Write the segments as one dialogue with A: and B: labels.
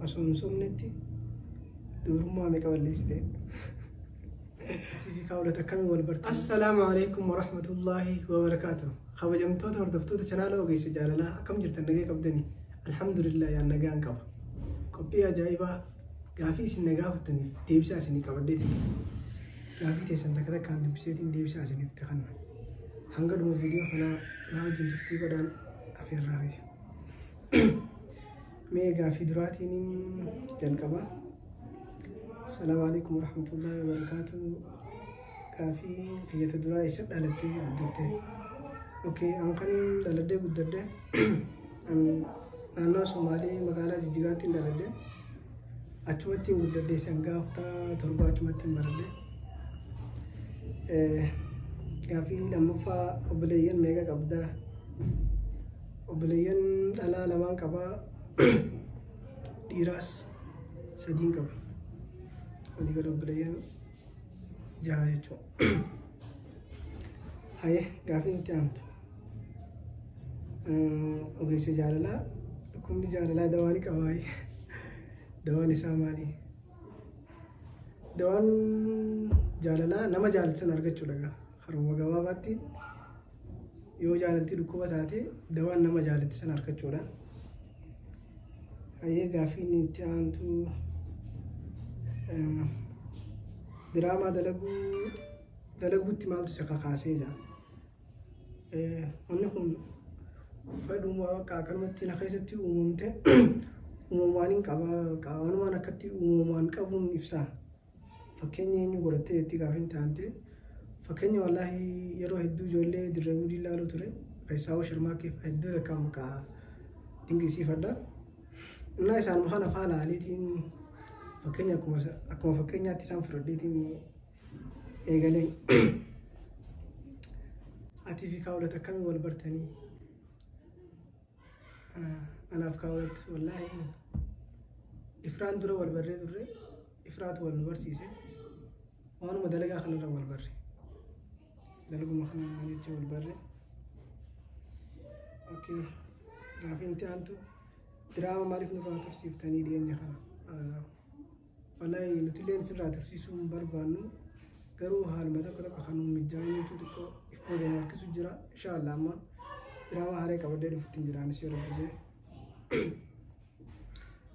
A: asumsumnetti Dubrumma meeqa balleessite fi kaawwata akkamii wal bartan. Assalaamu alaykum wa rahmatullahi wa barakatuh. Kabajamtoota hordoftoota chanaala ogeessa Jalalaa akkam jirtan nagee qabdanii? Alhamdulillah yaa nagaan qaba. Qophii ajaa'ibaa gaaffii isin gaafattaniif deebisaa isinii qabadheeti. Gaaffii teessan takka takkaan dubbiseetiin deebisaa isiniif ta'an. Hanga dhuma viidiyoo kanaa na wajjin turtii godhaan afeerraa fi. Mee gaaffii duraatiin jalqabaa. Assalamu alaikum wa rahmatullahi wa barakatuh. Gaaffii kiyyata duraa isa dhalattee guddatte. Okay, an kan dhaladhee guddadde naannoo Somaalee magaalaa Jijjigaatti dhaladhe. Achumatti guddadde sangaafta torba achumatti baradhe. Gaaffii lammaffaa obboleeyyan meeqa qabda? Obboleeyyan dhalaa lamaan qabaa. Dhiiraas sadiin qaba. Walii gala obboleeyyan jaha jechuudha. Haye gaaffii itti aantu. Ogeessa Jalalaa dhukkubni Jalalaa dawaanii qabaayi. Dawaan isaa maali? Dawaan Jalalaa nama jaalatan argachuudha. Haruma gabaabaatti yoo jaalaltii dhukkuba taate dawaan nama jaalatan argachuudha. Haye gaaffii itti aantu. Diraamaa dalaguutti maaltu isa kakaasee jira? Wanni kun fedhuma akkanumatti na keessatti uumamte uumamaan qaba wanumaan akkatti uumamaan qabuun ibsa. Fakkeenya eenyu godhattee jetti gaaffii taante fakkeenya wallaahi yeroo hedduu ijoollee dirree gudii ilaaluu ture keessaa shirmaakkeef hedduu akka maqaa dinqisiifadha. Innaa isaan makaan afaa laaleetiin fakkeenya akkuma fakkeenyaatti isaan fudhadheetiin eegaleen. Atii fi kaawwata akkamii wal bartanii? Anaaf kaawwatu wallaahi ifraan dura wal barree turre ifraatu wal nu barsiise waanuma dalagaa kanarra wal barre dalaguma kana jecha wal barre. Okay, gaaffii itti aantu diraama maaliif nurraa tursiiftanii dhiyeenya kana? Wallahi nuti illee sirraa tursiisuu hin barbaannu garuu haaluma tokko kan mijaa'iniitu xiqqoo ifbooda harkisu jira. Inshallah amma diraama haaree qabadee dhufuutti jiraanis yoo rabbi jee.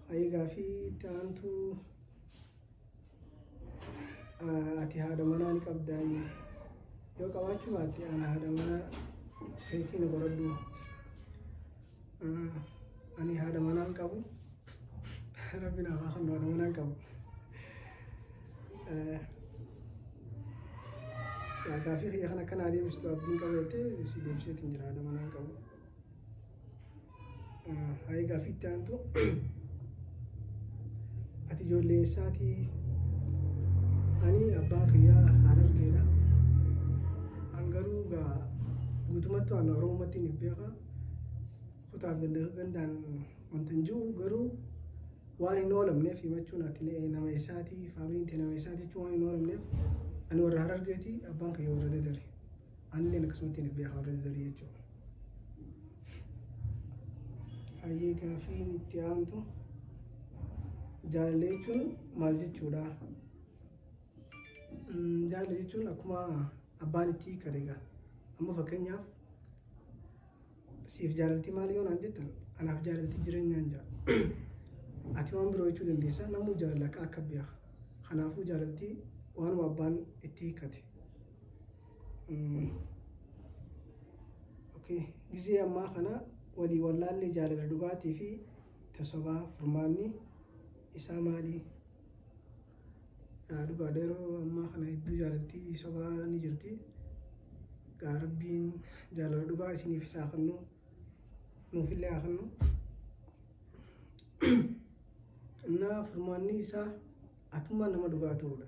A: Haye gaaffii itti aantu ati haadha manaa ni qabdaa? Yoo qabaachuu baatte ana haadha manaa feetii na godhadhu. Ani haadha manaa hin qabu. Rabbi naaf haa kennu haadha manaa hin qabu. Gaaffii kiyya kana akkana adeemsitu abdiin qabattee si deebiseetiin jira haadha manaa hin qabu. Haye gaaffii itti aantu ati ijoollee eessaatii? Ani abbaan kiyyaa Harargeedha. An garuu guutumatti waan Oromootti ni beeka. Kutaaf gandaan wanta hin jiru garuu waan hin oolamneef himachuun ati nama eessaatii faamiliin ta'e nama eessaatii jechuun waan hin oolamneef ani warra Harargeeti abbaan kiyyaa warra Dadari. Ani illee akkasumatti ni beeka warra Dadari jechuudha. Hayyee gaaffii itti aantu jaalala jechuun maal jechuudha? Jaalala jechuun akkuma abbaan itti hiikate. Amma fakkeenyaaf siif jaalaltii maali yoo naan jettan anaaf jaalaltii jireenyaan jira. Ati waan biroo jechuu dandeessa namuu jaalala akka beeka. Kanaafuu jaalaltii waanuma abbaan itti hiikate. Okay, gizee ammaa kana walii wallaallee jaalala dhugaatii fi tasobaa furmaanni isaa maali? Dhugaadha yeroo ammaa kana hedduu jaalaltii sobaa ni jirti. Rabbiin jaalala dhugaa isiniif isaa kennu nuufillee haa kennu. Innaa furmaanni isaa atummaan nama dhugaa ta'uudha.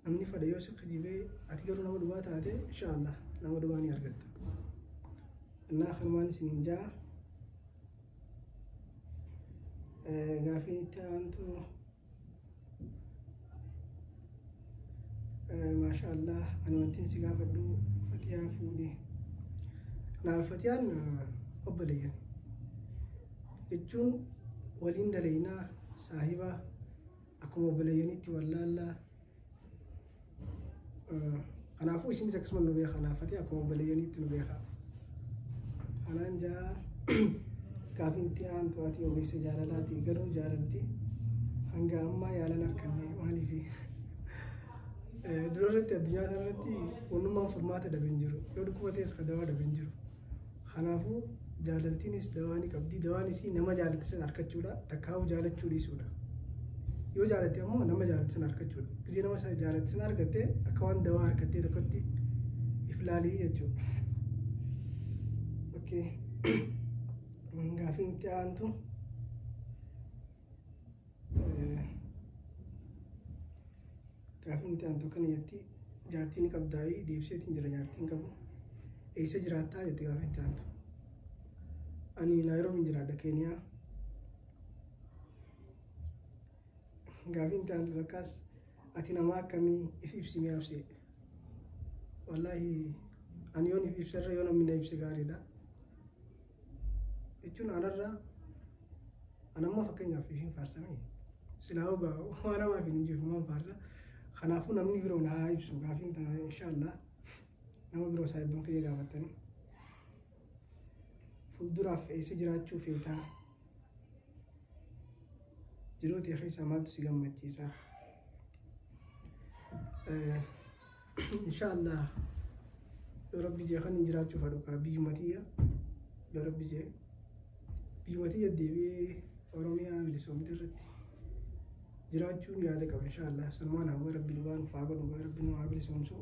A: Namni fedha yoo si kijibee ati garuu nama dhugaa taate inshallah nama dhugaa ni argatta. Innaa furmaanni isiniin jaa. Gaaffii itti aantu maashaallah ani wantiin si gaafadhu fatiyaa fuudhee. Naaf fatiyaan obboleeyyan jechuun waliin dalaynaa saahiba akkuma balayyaniitti wallaalaa kanaafuu isinis akkasuma nu beekaa naafate akkuma balayyaniitti nu beekaa kanaan jaa gaafiinti aantu ati ogeessa jaalalaati garuu jaalalti hanga ammaa yaalan harkanne maaliifi durarratti addunyaa kanarratti wannummaan furmaata dhaben jiru yoo dhukkubatees ka dawaa dhaben jiru kanaafuu jaalaltiinis dawaa ni qabdi dawaanis nama jaalatte san harkachuudha takkaa'uu jaalachuu dhiisuudha yoo jaalatte ammoo nama jaalatte san harkachuudha gisee nama jaalatte san argatte akka waan dawaa harkattee tokkotti iflaalii jechuudha okay gaafiin itti aantu gaafiin itti aantu kana jetti jaartiin qabdaa'ii deebseetiin jira jaartiin qabu eessa jiraattaa jetti gaafiin itti aantu ani Naayiroobiin jiraadha Keeniyaa gaafiin itti aantu takkaas ati nama akkamii if ibsi mi'aabse wallaahi ani yoon if ibsarra yoo namni na ibse gaariidha jechuun anarraa anammoo fakkeenyaaf ishiin faarsamee silaa ogaa waan namaaf hin injifamaan faarsa kanaafuu namni biroo naa ibsu gaafiin tana inshaallah nama biroo saayibban kiyya gaafattanii fuulduraaf eessa jiraachuu feetaa jiroota keessaa maaltu si gammachiisa inshaallah yoo rabbi jee kan jiraachuu fadhu kaa biyyumatiyya yoo rabbi jee biyyumatiyya deebi'ee oromiyaa bilisoomiti irratti jiraachuun yaada qaba inshaallah sanumaan hawwa rabbi lubaan ufaa godhu rabbi nu haa bilisoomsu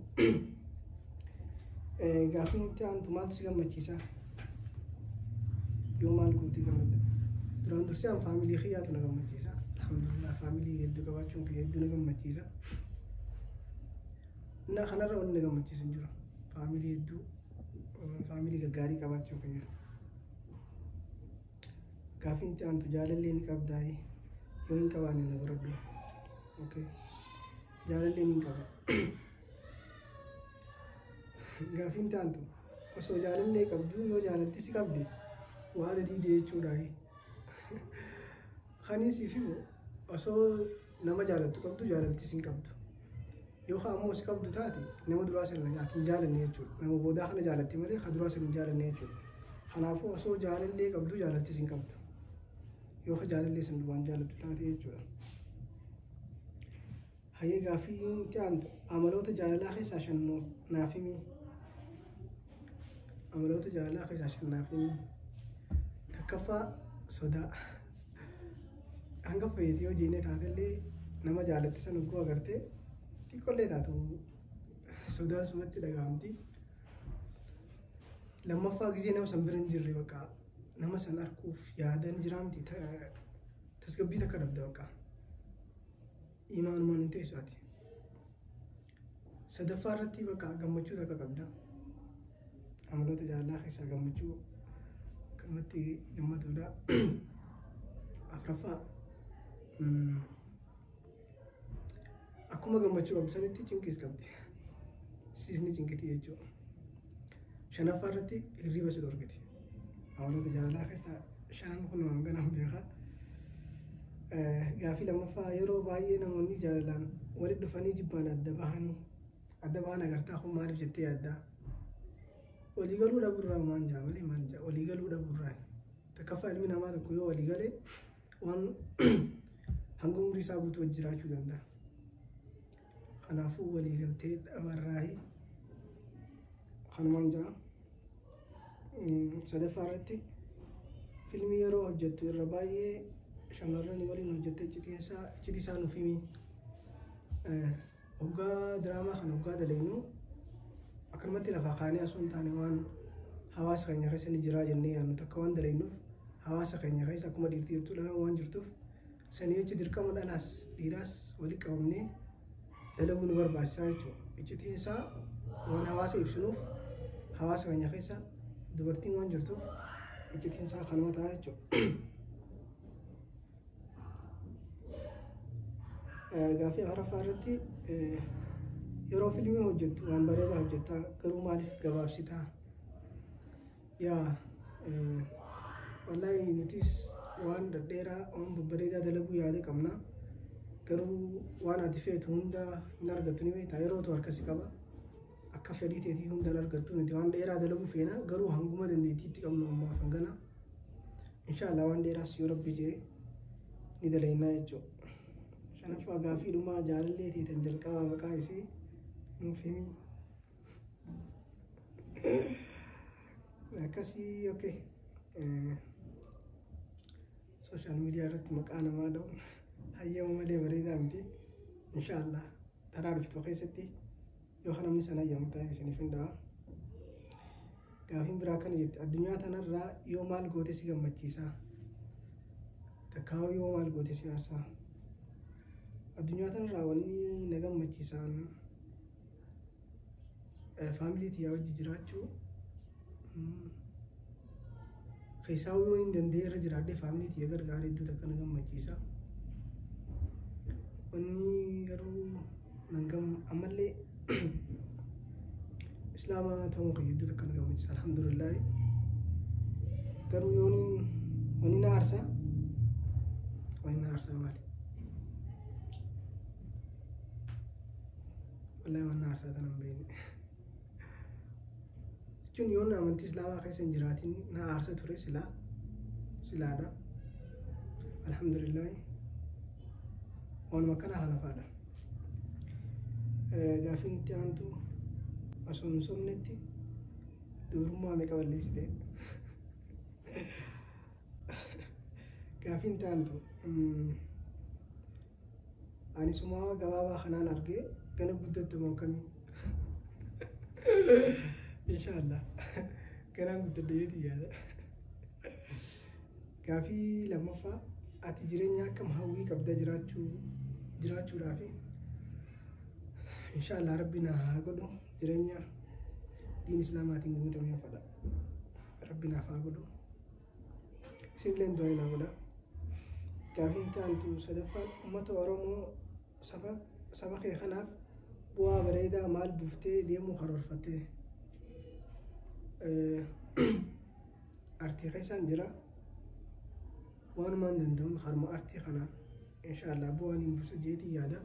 A: gaafiin itti aantu maaltu si gammachiisa yoo maal guutii gammadda duraan dursee an faamilii kiyyaatu na gammachiisa alhamdulillah faamilii hedduu qabaachuun kiyya hedduu na gammachiisa innaa kanarra wanni na gammachiisu hin jiru faamilii hedduu faamilii gaggaarii qabaachuu kiyya gaafiin itti aantu jaalallee ni qabdaa'ee yoo hin qabaanne na baradhu okay jaalallee ni qaba gaafiin itti aantu osoo jaalallee qabdu yoo jaalalti si qabde waa dadiidee jechuudhaayi kaniisiif immoo osoo nama jaalattu qabdu jaalaltis hin qabdu yookaan ammoo si qabdu taate nama duraa sana hin jaalanne jechuudha nama boodaa kana jaalatti malee ka duraa sana hin jaalanne jechuudha kanaafuu osoo jaalallee qabdu jaalaltis hin qabdu yoo jaalallee san waan jaalattu taate jechuudha hayyee gaafiin itti aantu amaloota jaalalaa keessaa shan naaf himi amaloota jaalalaa keessaa shan naaf himi takkaffaa sodaa hanga fayyadee yoo jeenee taatellee nama jaalatte san uggoo agartee xiqqollee taatu sodaan sumatti dhagahamti lammaffaa gisee nama san bira hin jirre bakka nama san arguuf yaadan jiraamti tasgabbii takka dhabda bakka imaanumaan hin teessu ati sadaffaa irratti bakka gammachuu takka qabda amaloota jaalalaa keessaa gammachuu kanatti gammaduudha afraffaa akkuma gammachuu qabdu sanitti cinqiis qabdi siisni cinqiti jechuudha shanaffaa irratti hirriba si dhorgiti amaloota jaalalaa keessaa shanan kun ganaan beekaa gaafii lammaffaa yeroo baay'ee namoonni jaalalaan walitti dhufanii jibbaan adda bahan agartaa kun maaliif jettee yaaddaa waliigaluu dhabuurraa maan jaa malee maan jaa waliigaluu dhabuurraa takkaffaa ilmi namaa tokko yoo waliigalee waan hanga umrii isaa guutuu wajjin jiraachuu danda'a kanaafuu waliigaltee dhabarraahi kanumaan jaa sadaffaa irratti filmii yeroo hojjettu irra baay'ee shamarran waliin hojjette iccitii isaa nuuf himi hoggaa diraamaa kana hoggaa dalagnu akkanumatti lafaa kaanee osoo hin taane waan hawaasa keenya keessa ni jira jennee yaadnu takka waan dalagnuuf hawaasa keenya keessa akkuma dhiirtii jirtu dhalaan waan jirtuuf sanii jechi dirqama dhalaas dhiiraas walitti qabamnee dalaguu nu barbaachisaa jechuudha iccitiin isaa waan hawaasa ibsinuuf hawaasa keenya keessa dubartiin waan jirtuuf iccitiin isaa kanuma ta'a jechuudha gaafii afuraffaa irratti yeroo filmii hojjettu waan bareedaa hojjettaa garuu maaliif gabaabsitaa yaa wallaahi nutis waan dhedheeraa waan babbareedaa dalaguu yaade qabna. Garuu waan ati feetu hunda hin argattu ni beektaa yerootu harkasi qaba. Akka fedhii teetii hunda hin argattu nuti waan dheeraa dalaguu feena garuu hanguma dandeettiitti qabnu ammaaf hangana. Inshaallah waan dheeraas yoo rabbi jedhe ni dalaynaa jechuudha. Shanaffaa gaaffii dhumaa jaalallee teetan jalqabaa maqaa isii nuuf himi. Akkasii okay. Social media irratti maqaa namaa dha'u hayyama malee bareedaa miti. Inshaallah taraa dhuftu keessatti yoo kana namni sana hayyamu ta'e isiniif hin dha'a. Gaaffiin biraa kana jette addunyaa tanarraa yoo maal goote si gammachiisa? Takkaawuu yoo maal goote si aarsa? Addunyaa tanarraa wanni na gammachiisan faamilii tiyyaa wajji jiraachuu. Keessaa yoo hin dandeenye irra jiraadhee faamilii tiyya gargaaree hedduu takka na gammachiisa. Wanni garuu ammallee islaama ta'uun kan hedduu takka na gammachiisa alhamdulillah. Garuu yooniin wanni na aarsa maali? Wallahi wanni na aarsaa tana hin beekne. Jechuun yoon amantii islaamaa keessa hin jiraatin na aarsa ture silaadha. Alhamdulillah waanuma kana hanafaadha. Gaaffiin itti aantu osoo hin somnetti dubrummaa meeqa balleessite? Gaaffiin itti aantu ani sumaa gabaabaa kanaan argee gana guddatti moo akkamii? Inshallah ganaan guddadhe yeeti yaada. Gaaffii lammaffaa ati jireenya akkam hawwii qabda jiraachuudhaaf? Inshallah rabbi na haa godhu jireenya diin islaamaatiin guutameen fedha. Rabbi naaf haa godhu. Isinillee du'aa naa godha. Gaaffiin taantu sadaffaan uummata Oromoo saba kee kanaaf bu'aa bareedaa maal buuftee deemuu karoorfatte? Artii keessaan jira waanumaan danda'uun harma artii kanaan inshallah bu'aan hin buusu jeetii yaada.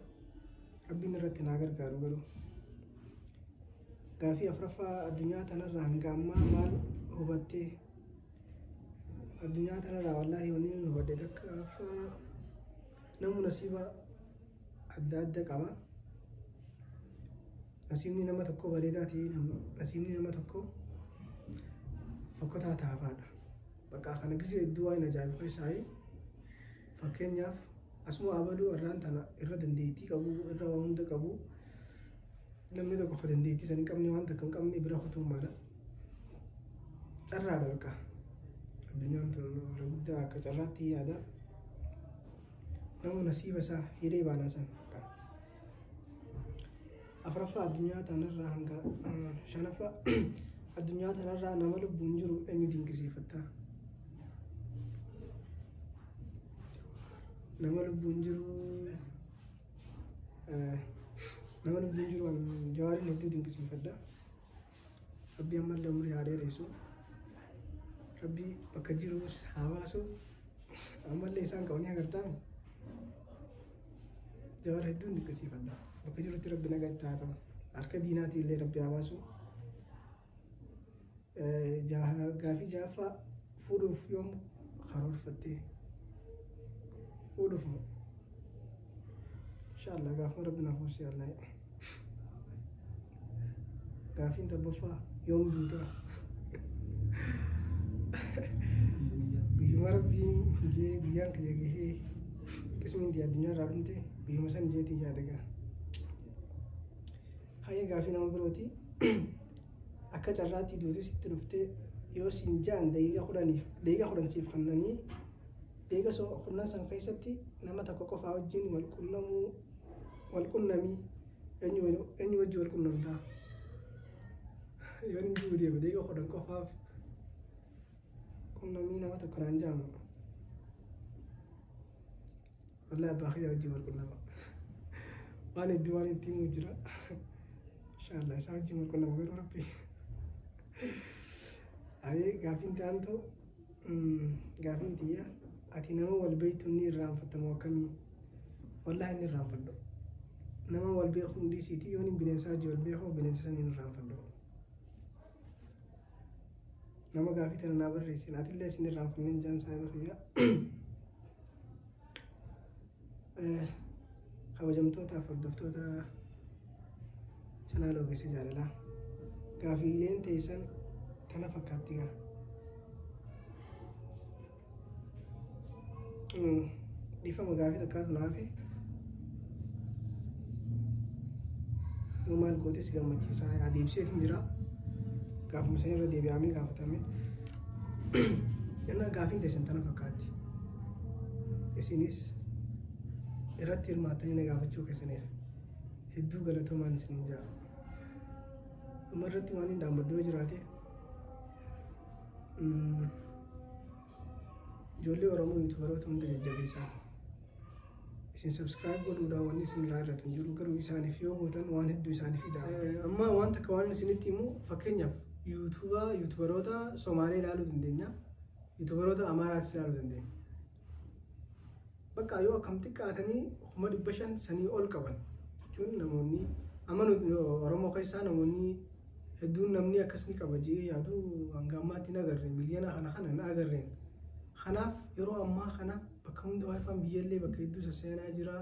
A: Rabbiin irratti naa gargaaru garuu. Gaaffii afuraffaa addunyaa tanarraa hanga ammaa maal hubattee? Addunyaa tanarraa wallaahi wanni hin hubadhe takka namu nasiiba adda adda qaba. Nasiibni nama tokko bareedaa ta'ee nasiibni nama tokko fakkotaa taafaadha. Bakka kana gisee hedduu waan ajaa'ibu keessaa fakkeenyaaf asuma abaluu irraan tana irra dandeettii qabu irra waan hunda qabu namni tokko kan dandeettii san hin qabne waan takka hin qabne bira kutuu mala carraadha. Bakka addunyaan tun irra guddaa akka carraatti yaada. Nama nasiiba isaa hiree baanaa san. Afuraffaa addunyaa tanarraa hanga shanaffaa addunyaa tanarraa nama lubbuun jiru eenyu dinqisiifatta? Nama lubbuun jiru Jawaariin hedduu dinqisiifadha. Rabbi ammallee umurii haa dheeressu. Rabbi bakka jirus haa baasu. Ammallee isaan qabanii agartaa. Jawaar hedduun dinqisiifadha. Bakka jirutti Rabbi nagaa itti haa ta'u. Harka diinaatii illee Rabbi haa baasu. Gaaffii ja'affaa fuudhuuf yoom karoorfatte? Fuudhuuf inshallah gaafuma Rabbi naaf hoosee Allah. Gaaffiin torbaffaa yoom duuta? Guyyuma Rabbiin jee guyyaan kiyya gahee qismiin addunyaa irraa dhumte guyyuma san jeetii yaadagaa. Hayyee gaaffii nama birooti. Akka carraatti duuti sitti dhuftee yoo siin ja'an daqiiqaa 10 siif kennanii daqiiqaa 10 san keessatti nama tokko qofaa wajjin wal qunnamii eenyu wajji wal qunnamtaa? Yoo hin jiru deema daqiiqaa 10 qofaaf qunnamii nama tokko naan jaamu. Wallahi abbaa kiyyaa wajjin wal qunnama. Waan hedduu waan itti himuu jira. Inshallah isaa wajjin wal qunnama garuu Rabbi. Aye gaaffiin taantu gaaffiin tiyya ati nama wal beektu ni irraanfatamu akkamii wallahi ni irraanfadhu nama wal beeku hundi siiti yoo ni bineensaa wal beeku bineensa san ni irraanfadhu nama gaaffii tana naa barreessin atillee isin irraanfanneen jaan saayiba kiyya kabajamtootaaf hordoftoota chanaal ogeessa jaalalaa gaaffiileen teessan tana fakkaatti gaa dhiifama gaaffii takkaatu naafi yoo maal gootes gammachiisaa yaa deebiseetiin jira gaafuma san irra deebi'amee gaafatame jennaa gaaffiin teessan tana fakkaatti isinis irratti hirmaattanii na gaafachuu keessaniif hedduu galatoomaan isiniin jaa dhuma irratti waan hin dhaammaddoo jiraate ijoollee Oromoo yuutubaroota hunda jajjabeessaa isin subscribe godhuudhaan wanni isin irraa irratti hin jiru garuu isaaniif yoo gootan waan hedduu isaaniif hidhaa amma waan takka waan isinitti himu fakkeenyaaf yuutubaroota Somaalee ilaaluu dandeenya yuutubaroota Amaaraatis ilaaluu dandeenya bakka yoo akkam xiqqaatanii 500 sanii ol qaban jechuun namoonni amma Oromoo keessaa namoonni hedduun namni akkasni qaba jee yaadu hanga ammaatti hin agarre miliyoona kana hin agarreen kanaaf yeroo ammaa kana bakka hunda waayifaan biyyallee bakka hedduu sasseenaa jira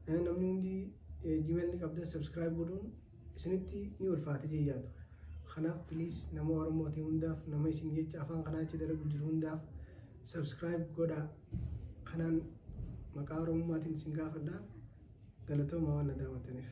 A: namni hundi Gmail ni qabdan subscribe godhuun isinitti ni ulfaate jee yaadu kanaaf please nama Oromootii hundaaf nama isin jecha afaan kanaa achi dalagu jiru hundaaf subscribe godhaa kanaan maqaa Oromoomaatiin isin gaafadhaa galatooma waan na daawwattaniif